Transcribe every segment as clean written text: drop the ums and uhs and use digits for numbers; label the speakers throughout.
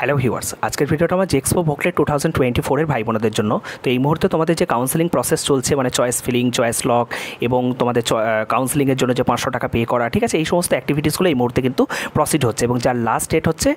Speaker 1: Hello viewers, আজকের ভিডিওটা আমার জেক্সপো ভোকলেট 2024 ভাই বোনদের জন্য। তো এই মুহূর্তে তোমাদের যে কাউন্সেলিং প্রসেস চলছে, মানে চয়েস ফিলিং, চয়েস লক এবং তোমাদের কাউন্সেলিংয়ের জন্য যে 500 টাকা পে করা, ঠিক আছে, এই সমস্ত অ্যাক্টিভিটিসগুলো এই মুহূর্তে কিন্তু প্রসিড হচ্ছে এবং যার লাস্ট ডেট হচ্ছে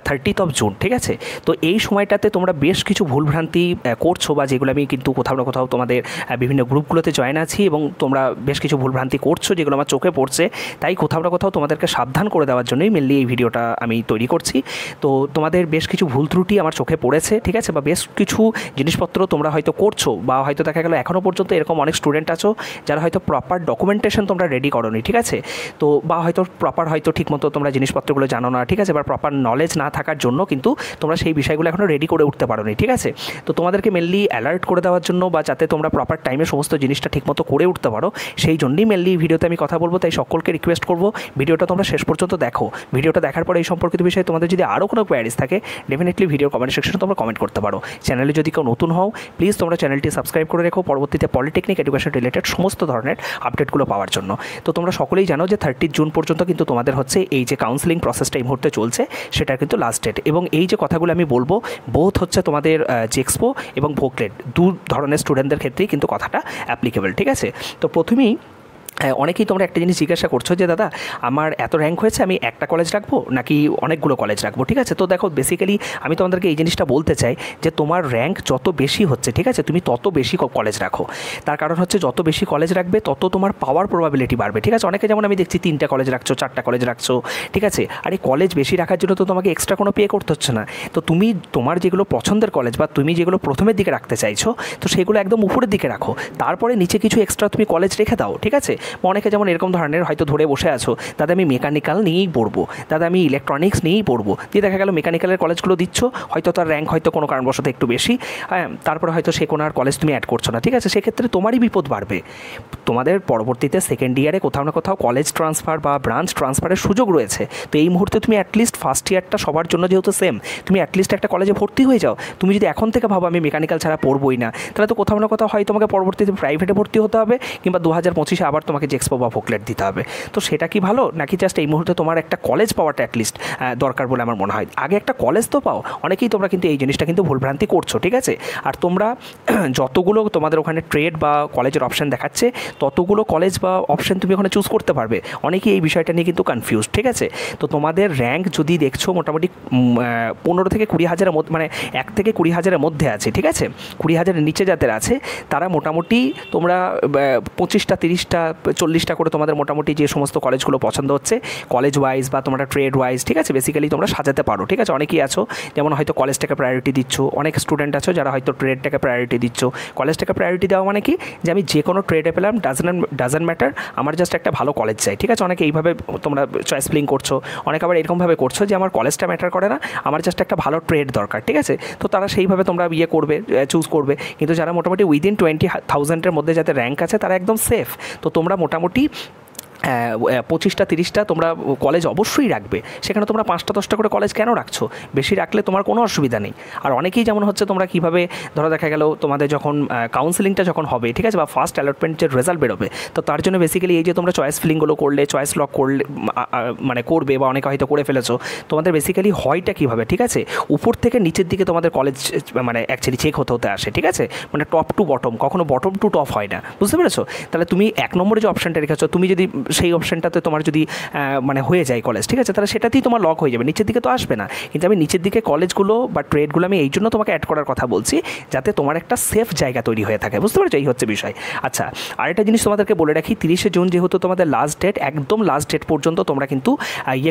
Speaker 1: 30th জুন, ঠিক আছে। তো এই সময়টাতে তোমরা বেশ কিছু ভুলভ্রান্তি করছো, বা যেগুলো আমি কিন্তু কোথাও না কোথাও তোমাদের বিভিন্ন গ্রুপগুলোতে জয়েন আছি এবং তোমরা বেশ কিছু ভুলভ্রান্তি করছো যেগুলো আমার চোখে পড়ছে। তাই কোথাও না কোথাও তোমাদেরকে সাবধান করে দেওয়ার জন্যই মেনলি এই ভিডিওটা আমি তৈরি করছি। তো তোমাদের বেশ কিছু ভুল ত্রুটি আমার চোখে পড়েছে, ঠিক আছে, বা বেশ কিছু জিনিসপত্র তোমরা হয়তো করছো, বা হয়তো দেখা গেলো এখনও পর্যন্ত এরকম অনেক স্টুডেন্ট আছো যারা হয়তো প্রপার ডকুমেন্টেশন তোমরা রেডি করোনি, ঠিক আছে। তো বা হয়তো প্রপার হয়তো ঠিকমতো তোমরা জিনিসপত্রগুলো জানো না, ঠিক আছে, বা প্রপার নলেজ না থাকার জন্য কিন্তু তোমরা সেই বিষয়গুলো এখনও রেডি করে উঠতে পারোনি, ঠিক আছে। তো তোমাদেরকে মেনলি অ্যালার্ট করে দেওয়ার জন্য, বা যাতে তোমরা প্রপার টাইমে সমস্ত জিনিসটা ঠিকমতো করে উঠতে পারো, সেই জন্যই মেনলি এই ভিডিওতে আমি কথা বলবো। তাই সকলকে রিকোয়েস্ট করবো ভিডিওটা তোমরা শেষ পর্যন্ত দেখো। ভিডিওটা দেখার পরে এই সম্পর্কিত বিষয়ে তোমাদের যদি আরও কোনো কোয়ারিজ থাকে ডেফিনেটলি ভিডিওর কমেন্ট সেকশনে তোমরা কমেন্ট করতে পারো। চ্যানেলে যদি কেউ নতুন হও প্লিজ তোমরা চ্যানেলটি সাবস্ক্রাইব করে রেখো পরবর্তীতে পলিটেকনিক এডুকেশন রিলেটেড সমস্ত ধরনের আপডেটগুলো পাওয়ার জন্য। তো তোমরা সকলেই জানো যে 30 জুন পর্যন্ত কিন্তু তোমাদের হচ্ছে এই যে কাউন্সেলিং প্রসেসটা এই মুহূর্তে চলছে সেটার কিন্তু লাস্ট ডেট। এবং এই যে কথাগুলো আমি বলবো বোথ হচ্ছে তোমাদের জেক্সপো এবং ভোকলেট দু ধরনের স্টুডেন্টদের ক্ষেত্রেই কিন্তু কথাটা অ্যাপ্লিকেবল, ঠিক আছে। তো প্রথমেই অনেকেই তোমরা একটা জিনিস জিজ্ঞাসা করছো যে দাদা আমার এত র্যাঙ্ক হয়েছে, আমি একটা কলেজ রাখবো নাকি অনেকগুলো কলেজ রাখবো, ঠিক আছে। তো দেখো বেসিক্যালি আমি তোমাদেরকে এই জিনিসটা বলতে চাই যে তোমার র্যাঙ্ক যত বেশি হচ্ছে, ঠিক আছে, তুমি তত বেশি কলেজ রাখো। তার কারণ হচ্ছে যত বেশি কলেজ রাখবে তত তোমার পাওয়ার প্রবাবিলিটি বাড়বে, ঠিক আছে। অনেকে যেমন আমি দেখছি 3টা কলেজ রাখছো, 4টা কলেজ রাখছো, ঠিক আছে। আর এই কলেজ বেশি রাখার জন্য তো তোমাকে এক্সট্রা কোনো পে করতে হচ্ছে না। তো তুমি তোমার যেগুলো পছন্দের কলেজ বা তুমি যেগুলো প্রথমের দিকে রাখতে চাইছো তো সেগুলো একদম উপরের দিকে রাখো, তারপরে নিচে কিছু এক্সট্রা তুমি কলেজ রেখে দাও, ঠিক আছে। অনেকে যেমন এরকম ধরনের হয়তো ধরে বসে আছো, দাদা আমি মেকানিক্যাল নিয়েই পড়বো, দাদা আমি ইলেকট্রনিক্স নিয়েই পড়বো, দিয়ে দেখা গেল মেকানিক্যালের কলেজগুলো দিচ্ছ, হয়তো তার র্যাঙ্ক হয়তো কোনো কারণবশত একটু বেশি, হ্যাঁ, তারপরে হয়তো সে কোনো আর কলেজ তুমি অ্যাড করছো না, ঠিক আছে। সেক্ষেত্রে তোমারই বিপদ বাড়বে। তোমাদের পরবর্তীতে সেকেন্ড ইয়ারে কোথাও না কোথাও কলেজ ট্রান্সফার বা ব্রাঞ্চ ট্রান্সফারের সুযোগ রয়েছে। তো এই মুহূর্তে তুমি অ্যাটলিস্ট ফার্স্ট ইয়ারটা সবার জন্য যেহেতু সেম, তুমি অ্যাটলিস্ট একটা কলেজে ভর্তি হয়ে যাও। তুমি যদি এখন থেকে ভাবো আমি মেকানিক্যাল ছাড়া পড়বোই না, তাহলে তো কোথাও না কোথাও হয় তোমাকে পরবর্তীতে প্রাইভেটে ভর্তি হতে হবে, কিংবা 2025-এ আবার তোমাকে জেক্সপো বা ভোকলেট দিতে হবে। তো সেটা কি ভালো, নাকি জাস্ট এই মুহূর্তে তোমার একটা কলেজ পাওয়াটা অ্যাটলিস্ট দরকার বলে আমার মনে হয়। আগে একটা কলেজ তো পাও। অনেকেই তোমরা কিন্তু এই জিনিসটা কিন্তু ভুলভ্রান্তি করছো, ঠিক আছে। আর তোমরা যতগুলো তোমাদের ওখানে ট্রেড বা কলেজের অপশান দেখাচ্ছে ততগুলো কলেজ বা অপশান তুমি ওখানে চুজ করতে পারবে। অনেকেই এই বিষয়টা নিয়ে কিন্তু কনফিউজ, ঠিক আছে। তো তোমাদের র্যাঙ্ক যদি দেখছো মোটামুটি 15 থেকে 20,000-এর মধ্যে, মানে 1 থেকে 20,000-এর মধ্যে আছে, ঠিক আছে। 20,000-এর নিচে যাদের আছে তারা মোটামুটি তোমরা 25টা 30টা 40টা করে তোমাদের মোটামুটি যে সমস্ত কলেজগুলো পছন্দ হচ্ছে কলেজ ওয়াইজ বা তোমরা ট্রেড ওয়াইজ, ঠিক আছে, বেসিক্যালি তোমরা সাজাতে পারো, ঠিক আছে। অনেকেই আছো যেমন হয়তো কলেজটাকে প্রায়োরিটি দিচ্ছ, অনেক স্টুডেন্ট আছো যারা হয়তো ট্রেডটাকে প্রায়োরিটি দিচ্ছ। কলেজটাকে প্রায়োরিটি দেওয়া মানে কি, যে আমি যে কোনো ট্রেডে পেলাম ডাজন্ট ম্যাটার, আমার জাস্ট একটা ভালো কলেজ চাই, ঠিক আছে। অনেকে এইভাবে তোমরা চয়েস ফিলিং করছো, অনেক আবার এরকমভাবে করছো যে আমার কলেজটা ম্যাটার করে না, আমার জাস্ট একটা ভালো ট্রেড দরকার, ঠিক আছে। তো তারা সেইভাবে তোমরা করবে, চুজ করবে। কিন্তু যারা মোটামুটি উইদিন 20,000-এর মধ্যে যাদের র্যাঙ্ক আছে তারা একদম সেফ। তো তোমরা মোটামুটি 25টা 30টা তোমরা কলেজ অবশ্যই রাখবে। সেখানে তোমরা 5টা 10টা করে কলেজ কেন রাখছো? বেশি রাখলে তোমার কোনো অসুবিধা নেই। আর অনেকেই যেমন হচ্ছে তোমরা কীভাবে ধরো দেখা গেল তোমাদের যখন কাউন্সেলিংটা যখন হবে, ঠিক আছে, বা ফার্স্ট অ্যালটমেন্টের রেজাল্ট বেরোবে, তো তার জন্য বেসিক্যালি এই যে তোমরা চয়েস ফিলিংগুলো করলে, চয়েস লক করলে, মানে করবে বা অনেকে হয়তো করে ফেলেছো, তোমাদের বেসিক্যালি হয়টা কীভাবে, ঠিক আছে, উপর থেকে নিচের দিকে তোমাদের কলেজ মানে অ্যাকচুয়ালি চেক হতে আসে, ঠিক আছে। মানে টপ টু বটম, কখনো বটম টু টপ হয় না, বুঝতে পেরেছো? তাহলে তুমি 1 নম্বরে যে অপশানটা রেখেছো, তুমি যদি সেই অপশানটাতে তোমার যদি মানে হয়ে যায় কলেজ, ঠিক আছে, তাহলে সেটাতেই তোমার লক হয়ে যাবে, নিচের দিকে তো আসবে না। কিন্তু আমি নিচের দিকে কলেজগুলো বা ট্রেডগুলো আমি এই জন্য তোমাকে অ্যাড করার কথা বলছি যাতে তোমার একটা সেফ জায়গা তৈরি হয়ে থাকে, বুঝতে পারছো? এই হচ্ছে বিষয়। আচ্ছা, আরেকটা জিনিস তোমাদেরকে বলে রাখি, 30শে জুন যেহেতু তোমাদের লাস্ট ডেট, একদম লাস্ট ডেট পর্যন্ত তোমরা কিন্তু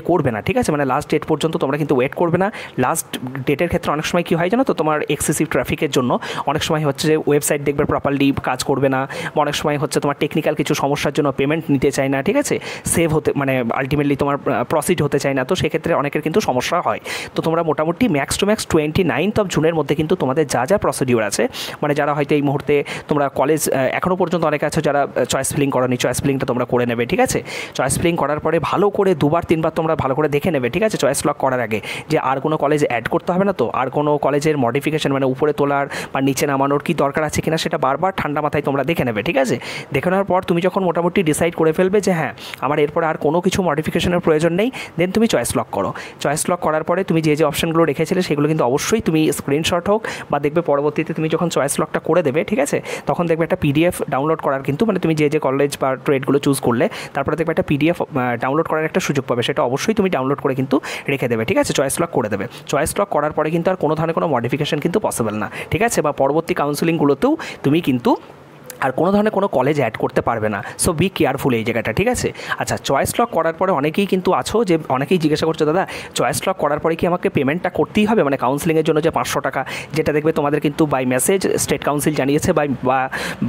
Speaker 1: করবে না, ঠিক আছে। মানে লাস্ট ডেট পর্যন্ত তোমরা কিন্তু ওয়েট করবে না। লাস্ট ডেটের ক্ষেত্রে অনেক সময় কী হয় জানো তো, তোমার এক্সেসিভ ট্রাফিকের জন্য অনেক সময় হচ্ছে যে ওয়েবসাইট দেখবে প্রপারলি কাজ করবে না, বা অনেক সময় হচ্ছে তোমার টেকনিক্যাল কিছু সমস্যার জন্য পেমেন্ট নিতে চায় না, ঠিক আছে, সেভ হতে মানে আলটিমেটলি তোমার প্রসিড হতে চায় না। তো সেক্ষেত্রে অনেকের কিন্তু সমস্যা হয়। তো তোমরা মোটামুটি ম্যাক্স টু ম্যাক্স 29th জুনের মধ্যে কিন্তু তোমাদের যা যা প্রসিডিওর আছে, মানে যারা হয়তো এই মুহূর্তে তোমরা কলেজ এখনও পর্যন্ত অনেকে আছে যারা চয়েস ফিলিং করনি, চয়েস ফিলিংটা তোমরা করে নেবে, ঠিক আছে। চয়েস ফিলিং করার পরে ভালো করে 2বার 3বার তোমরা ভালো করে দেখে নেবে, ঠিক আছে, চয়েস লক করার আগে, যে আর কোনো কলেজ অ্যাড করতে হবে না, তো আর কোনো কলেজের মডিফিকেশন মানে উপরে তোলার বা নিচে নামানোর কি দরকার আছে কিনা সেটা বারবার ঠান্ডা মাথায় তোমরা দেখে নেবে, ঠিক আছে। দেখে নেওয়ার পর তুমি যখন মোটামুটি ডিসাইড করে ফেলবে যে হ্যাঁ আমার এরপর আর কোনো কিছু মডিফিকেশনের প্রয়োজন নেই, দেন তুমি চয়েস লক করো। চয়েস লক করার পরে তুমি যে অপশানগুলো রেখেছিলে সেগুলো কিন্তু অবশ্যই তুমি স্ক্রিনশট হোক বা দেখবে পরবর্তীতে তুমি যখন চয়েস লকটা করে দেবে, ঠিক আছে, তখন দেখবে একটা পিডিএফ ডাউনলোড করার কিন্তু মানে তুমি যে কলেজ বা ট্রেডগুলো চুজ করলে তারপরে দেখবে একটা পিডিএফ ডাউনলোড করার একটা সুযোগ পাবে, সেটা অবশ্যই তুমি ডাউনলোড করে কিন্তু রেখে দেবে, ঠিক আছে, চয়েস লক করে দেবে। চয়েস লক করার পরে কিন্তু আর কোনো ধরনের কোনো মডিফিকেশন কিন্তু পসিবল না, ঠিক আছে, বা পরবর্তী কাউন্সেলিংগুলোতেও তুমি কিন্তু আর কোনো ধরনের কোনো কলেজ অ্যাড করতে পারবে না। সো বি কেয়ারফুল এই জায়গাটা, ঠিক আছে। আচ্ছা, চয়েস লক করার পরে অনেকেই কিন্তু আছো যে অনেকেই জিজ্ঞাসা করছো, দাদা চয়েস লক করার পরে কি আমাকে পেমেন্টটা করতেই হবে, মানে কাউন্সেলিংয়ের জন্য যে 500 টাকা, যেটা দেখবে তোমাদের কিন্তু বাই মেসেজ স্টেট কাউন্সিল জানিয়েছে,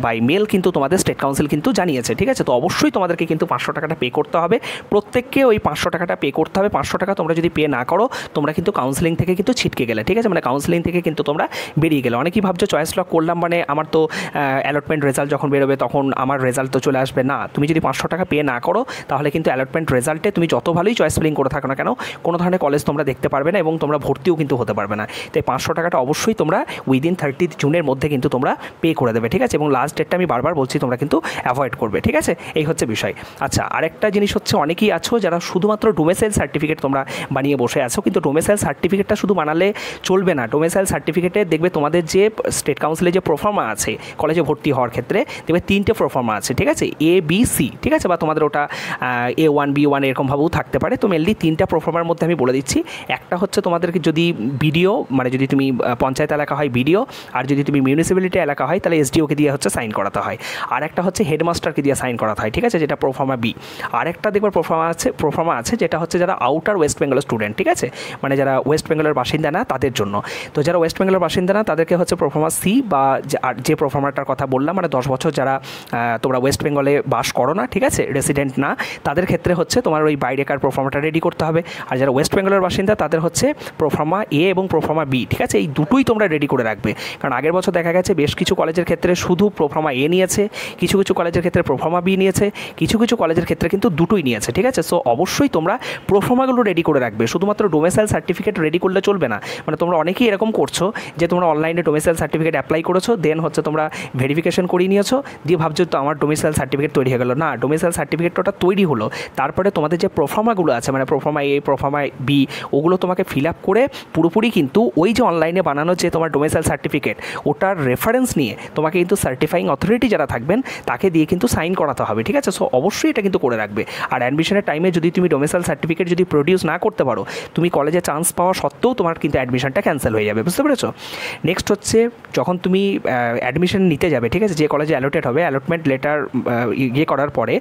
Speaker 1: বাই মেল কিন্তু তোমাদের স্টেট কাউন্সিল কিন্তু জানিয়েছে, ঠিক আছে। তো অবশ্যই তোমাদেরকে কিন্তু 500 টাকাটা পে করতে হবে, প্রত্যেককে ওই 500 টাকাটা পে করতে হবে। 500 টাকা তোমরা যদি পে না করো তোমরা কিন্তু কাউন্সেলিং থেকে কিন্তু ছিটকে গেলে, ঠিক আছে, মানে কাউন্সেলিং থেকে কিন্তু তোমরা বেরিয়ে গেলে। অনেকেই ভাবছো চয়েস লক করলাম মানে আমার তো অ্যালটমেন্ট রেজাল্ট যখন বেরোবে তখন আমার রেজাল্ট তো চলে আসবে, না, তুমি যদি 500 টাকা পে না করো তাহলে কিন্তু অ্যালটমেন্ট রেজাল্টে তুমি যত ভালোই চয়েস ফিলিং করে থাকো না কেন কোনো ধরনের কলেজ তোমরা দেখতে পারবে না এবং তোমরা ভর্তিও কিন্তু হতে পারবে না। তাই 500 টাকাটা অবশ্যই তোমরা উইদিন 30 জুনের মধ্যে কিন্তু তোমরা পে করে দেবে, ঠিক আছে, এবং লাস্ট ডেটটা আমি বারবার বলছি তোমরা কিন্তু অ্যাভয়েড করবে, ঠিক আছে, এই হচ্ছে বিষয়। আচ্ছা, আরেকটা জিনিস হচ্ছে অনেকেই আছো যারা শুধুমাত্র ডোমেসাইল সার্টিফিকেট তোমরা বানিয়ে বসে আছো, কিন্তু ডোমেসাইল সার্টিফিকেটটা শুধু বানালে চলবে না। ডোমেসাইল সার্টিফিকেটে দেখবে তোমাদের যে স্টেট কাউন্সিলে যে প্রোফার্মা আছে কলেজে ভর্তি হওয়ার ক্ষেত্রে, দেখবে 3টে প্রোফার্মা আছে, ঠিক আছে, ABC, ঠিক আছে, বা তোমাদের ওটা A1 B1 এরকমভাবেও থাকতে পারে। তো মেনলি 3টা প্রোফার্মার মধ্যে আমি বলে দিচ্ছি। একটা হচ্ছে তোমাদেরকে যদি বিডিও, মানে যদি তুমি পঞ্চায়েত এলাকা হয় বিডিও, আর যদি তুমি মিউনিসিপ্যালিটি এলাকা হয় তাহলে SDOকে দিয়ে হচ্ছে সাইন করাতে হয়। আর একটা হচ্ছে হেডমাস্টারকে দিয়ে সাইন করাতে হয়, ঠিক আছে, যেটা প্রোফার্মা B। আর একটা দেখবে প্রোফার্মা আছে যেটা হচ্ছে যারা আউটার ওয়েস্ট বেঙ্গলের স্টুডেন্ট, ঠিক আছে, মানে যারা ওয়েস্ট বেঙ্গলের বাসিন্দা না তাদের জন্য। তো যারা ওয়েস্ট বেঙ্গলের বাসিন্দা না তাদেরকে হচ্ছে প্রোফার্মা C, বা যে প্রোফার্মাটার কথা বললাম মানে 10 বছর যারা তোমরা ওয়েস্ট বেঙ্গলে বাস করো না, ঠিক আছে, রেসিডেন্ট না, তাদের ক্ষেত্রে হচ্ছে তোমার ওই বাইরেকার প্রোফার্মাটা রেডি করতে হবে। আর যারা ওয়েস্ট বেঙ্গলের বাসিন্দা তাদের হচ্ছে প্রোফার্মা A এবং প্রোফার্মা B, ঠিক আছে, এই দুটোই তোমরা রেডি করে রাখবে। কারণ আগের বছর দেখা গেছে বেশ কিছু কলেজের ক্ষেত্রে শুধু প্রোফার্মা A নিয়েছে, কিছু কিছু কলেজের ক্ষেত্রে প্রোফার্মা B নিয়েছে, কিছু কিছু কলেজের ক্ষেত্রে কিন্তু দুটোই নিয়েছে, ঠিক আছে। সো অবশ্যই তোমরা প্রোফার্মাগুলো রেডি করে রাখবে, শুধুমাত্র ডোমেসাইল সার্টিফিকেট রেডি করলে চলবে না। মানে তোমরা অনেকেই এরকম করছো যে তোমরা অনলাইনে ডোমেসাইল সার্টিফিকেট অ্যাপ্লাই করেছো, দেন হচ্ছে তোমরা ভেরিফিকেশন করিয়ে নিয়েছো, দিয়ে ভাবছো তো আমার ডোমেসাইল সার্টিফিকেট তৈরি হয়ে গেল। না, ডোমেসাইল সার্টিফিকেটটা তৈরি হলো, তারপরে তোমাদের যে প্রোফার্মাগুলো আছে মানে প্রোফার্মা A প্রোফার্মা B ওগুলো তোমাকে ফিল আপ করে পুরোপুরি কিন্তু ওই যে অনলাইনে বানানো যে তোমার ডোমেসাইল সার্টিফিকেট ওটার রেফারেন্স নিয়ে তোমাকে কিন্তু সার্টিফাইং অথরিটি যারা থাকবেন তাকে দিয়ে কিন্তু সাইন করাতে হবে, ঠিক আছে। সো অবশ্যই এটা কিন্তু করে রাখবে। আর অ্যাডমিশনের টাইমে যদি তুমি ডোমেসাইল সার্টিফিকেট যদি প্রডিউস না করতে পারো, তুমি কলেজে চান্স পাওয়া সত্ত্বেও তোমার কিন্তু অ্যাডমিশনটা ক্যান্সেল হয়ে যাবে, বুঝতে পেরেছো। নেক্সট হচ্ছে যখন তুমি অ্যাডমিশন নিতে যাবে, ঠিক আছে, যে কলেজে অ্যালোটেড হবে, অ্যালটমেন্ট লেটার ইয়ে করার পরে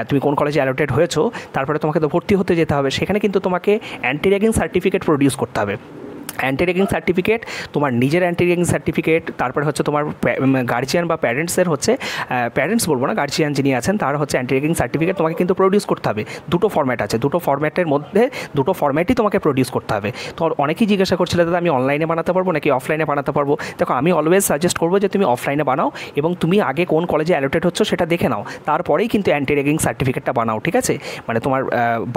Speaker 1: তুমি কোন কলেজে অ্যালোটেড হয়েছো তারপরে তোমাকে তো ভর্তি হতে যেতে হবে, সেখানে কিন্তু তোমাকে অ্যান্টি র্যাগিং সার্টিফিকেট প্রডিউস করতে হবে। অ্যান্টি র্যাগিং সার্টিফিকেট, তোমার নিজের অ্যান্টি র্যাগিং সার্টিফিকেট, তারপরে হচ্ছে তোমার গার্জিয়ান বা প্যারেন্টসের হচ্ছে, প্যারেন্টস বলবো না, গার্জিয়ান যিনি আছেন তার হচ্ছে অ্যান্টি র্যাগিং সার্টিফিকেট তোমাকে কিন্তু প্রডিউস করতে হবে। দুটো ফর্ম্যাট আছে, দুটো ফর্ম্যাটের মধ্যে দুটো ফর্ম্যাটই তোমাকে প্রডিউস করতে হবে। তো অনেকেই জিজ্ঞাসা করছিল দাদা আমি অনলাইনে বানাতে পারবো নাকি অফলাইনে বানাতে পারবো। দেখো, আমি অলওয়েজ সাজেস্ট করবো যে তুমি অফলাইনে বানাও এবং তুমি আগে কোন কলেজে অ্যালোটেড হচ্ছ সেটা দেখে নাও, তারপরেই কিন্তু অ্যান্টি র্যাগিং সার্টিফিকেটটা বানাও, ঠিক আছে। মানে তোমার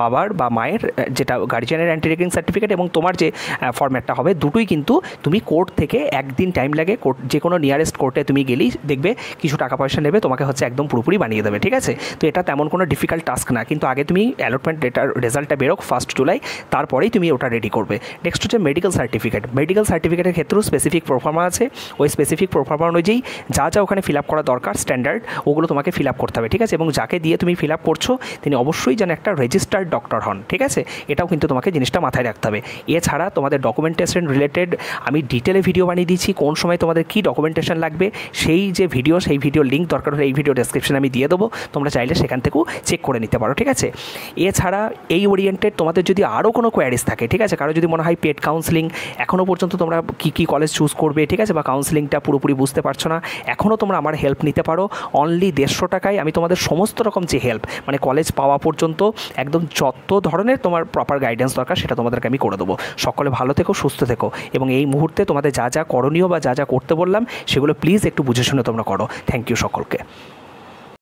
Speaker 1: বাবার বা মায়ের যেটা গার্জিয়ানের অ্যান্টি র্যাগিং সার্টিফিকেট এবং তোমার যে ফর্ম্যাটটা হবে দুটোই কিন্তু তুমি কোর্ট থেকে একদিন টাইম লাগে, কোর্ট যে কোনো নিয়ারেস্ট কোর্টে তুমি গেলেই দেখবে কিছু টাকা পয়সা নেবে, তোমাকে হচ্ছে একদম পুরোপুরি বানিয়ে দেবে, ঠিক আছে। তো এটা তেমন কোনো ডিফিকাল্ট টাস্ক না, কিন্তু আগে তুমি অ্যালটমেন্ট ডেটার রেজাল্টটা বেরোক 1 জুলাই, তারপরেই তুমি ওটা রেডি করবে। নেক্সট হচ্ছে মেডিকেল সার্টিফিকেট। মেডিকেল সার্টিফিকেটের ক্ষেত্রেও স্পেসিফিক প্রোফার্মা আছে, ওই স্পেসিফিক প্রোফার্মা অনুযায়ী যা যা ওখানে ফিল আপ করা দরকার স্ট্যান্ডার্ড ওগুলো তোমাকে ফিল আপ করতে হবে, ঠিক আছে, এবং যাকে দিয়ে তুমি ফিল আপ করছো তিনি অবশ্যই যেন একটা রেজিস্টার্ড ডক্টর হন, ঠিক আছে, এটাও কিন্তু তোমাকে জিনিসটা মাথায় রাখতে হবে। এছাড়া তোমাদের ডকুমেন্টেশন রিলেটেড আমি ডিটেলে ভিডিও বানিয়ে দিয়েছি, কোন সময় তোমাদের কী ডকুমেন্টেশন লাগবে সেই যে ভিডিও, সেই ভিডিওর লিঙ্ক দরকার হলে এই ভিডিও ডেসক্রিপশনে আমি দিয়ে দেবো, তোমরা চাইলে সেখান থেকেও চেক করে নিতে পারো, ঠিক আছে। এছাড়া এই ওরিয়েন্টেড তোমাদের যদি আরও কোনো কোয়ারিজ থাকে, ঠিক আছে, কারো যদি মনে হয় পেড কাউন্সেলিং এখনও পর্যন্ত তোমরা কী কলেজ চুজ করবে, ঠিক আছে, বা কাউন্সেলিংটা পুরোপুরি বুঝতে পারছো না, এখনও তোমরা আমার হেল্প নিতে পারো। অনলি 150 টাকায় আমি তোমাদের সমস্ত রকম যে হেল্প মানে কলেজ পাওয়া পর্যন্ত একদম যত ধরনের তোমার প্রপার গাইডেন্স দরকার সেটা তোমাদেরকে আমি করে দেবো। সকলে ভালো থেকো, সুস্থ থেকো, এবং এই মুহূর্তে তোমাদের যা যা করণীয় বা যা যা করতে বললাম সেগুলো প্লিজ একটু বুঝে শুনে তোমরা করো। থ্যাংক ইউ সকলকে।